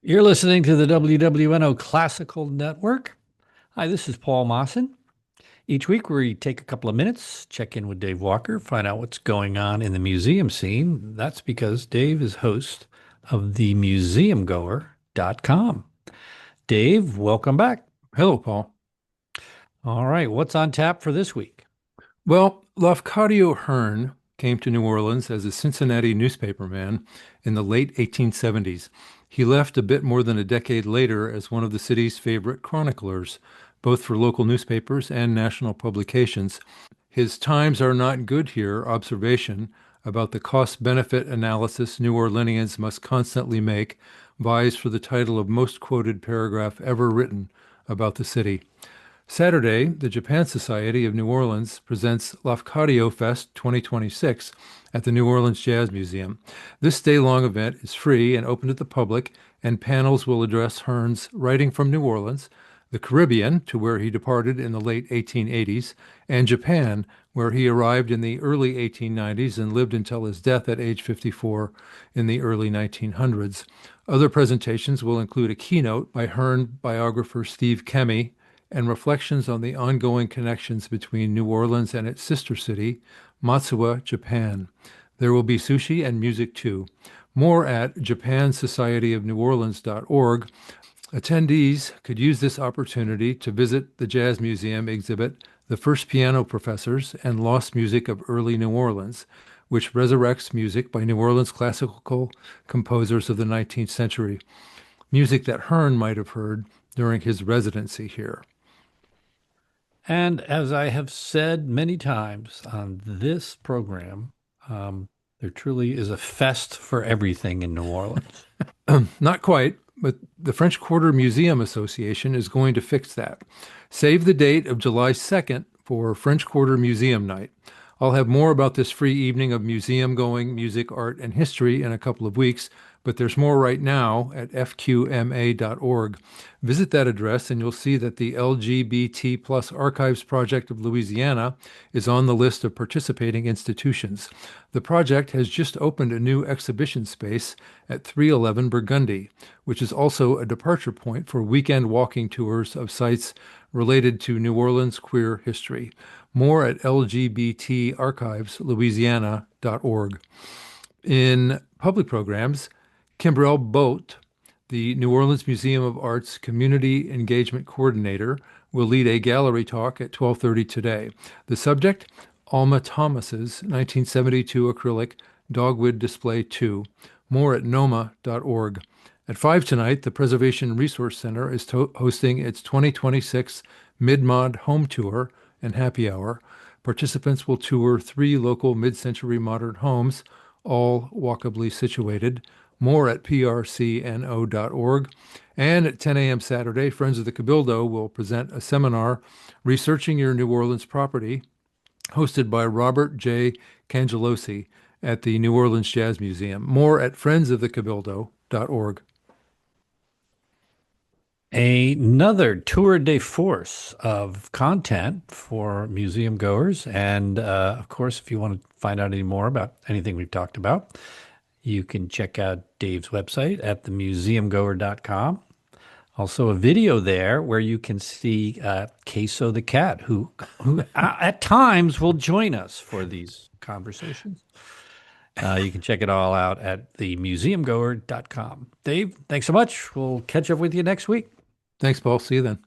You're listening to the WWNO Classical Network. Hi, this is Paul Mawson. Each week we take a couple of minutes, check in with Dave Walker, find out what's going on in the museum scene. That's because Dave is host of the Museumgoer.com. Dave, welcome back. Hello, Paul. All right, what's on tap for this week? Well, Lafcadio Hearn came to New Orleans as a Cincinnati newspaperman in the late 1870s. He left a bit more than a decade later as one of the city's favorite chroniclers, both for local newspapers and national publications. His Times Are Not Good Here observation about the cost-benefit analysis New Orleanians must constantly make vies for the title of most quoted paragraph ever written about the city. Saturday, the Japan Society of New Orleans presents Lafcadio Fest 2026 at the New Orleans Jazz Museum. This day-long event is free and open to the public, and panels will address Hearn's writing from New Orleans, the Caribbean, to where he departed in the late 1880s, and Japan, where he arrived in the early 1890s and lived until his death at age 54 in the early 1900s. Other presentations will include a keynote by Hearn biographer Steve Kemme, and reflections on the ongoing connections between New Orleans and its sister city, Matsuwa, Japan. There will be sushi and music too. More at japansocietyofneworleans.org. Attendees could use this opportunity to visit the Jazz Museum exhibit, The First Piano Professors and Lost Music of Early New Orleans, which resurrects music by New Orleans classical composers of the 19th century, music that Hearn might have heard during his residency here. And as I have said many times on this program, there truly is a fest for everything in New Orleans. Not quite, but the French Quarter Museum Association is going to fix that. Save the date of July 2nd for French Quarter Museum Night. I'll have more about this free evening of museum going, music, art, and history in a couple of weeks, but there's more right now at fqma.org. Visit that address and you'll see that the LGBT plus Archives Project of Louisiana is on the list of participating institutions. The project has just opened a new exhibition space at 311 Burgundy, which is also a departure point for weekend walking tours of sites related to New Orleans queer history. More at lgbtarchiveslouisiana.org. In public programs, Kimbrel Boat, the New Orleans Museum of Art's Community Engagement Coordinator, will lead a gallery talk at 12:30 today. The subject, Alma Thomas's 1972 acrylic Dogwood Display 2. More at noma.org. At 5 tonight, the Preservation Resource Center is hosting its 2026 Mid-Mod Home Tour and Happy Hour. Participants will tour 3 local mid-century modern homes, all walkably situated. More at prcno.org. And at 10 a.m. Saturday, Friends of the Cabildo will present a seminar, Researching Your New Orleans Property, hosted by Robert J. Cangelosi at the New Orleans Jazz Museum. More at friendsofthecabildo.org. Another tour de force of content for museum goers. And of course, if you want to find out any more about anything we've talked about, you can check out Dave's website at themuseumgoer.com. Also, a video there where you can see Queso the cat, who at times will join us for these conversations. You can check it all out at themuseumgoer.com. Dave, thanks so much. We'll catch up with you next week. Thanks, Paul. See you then.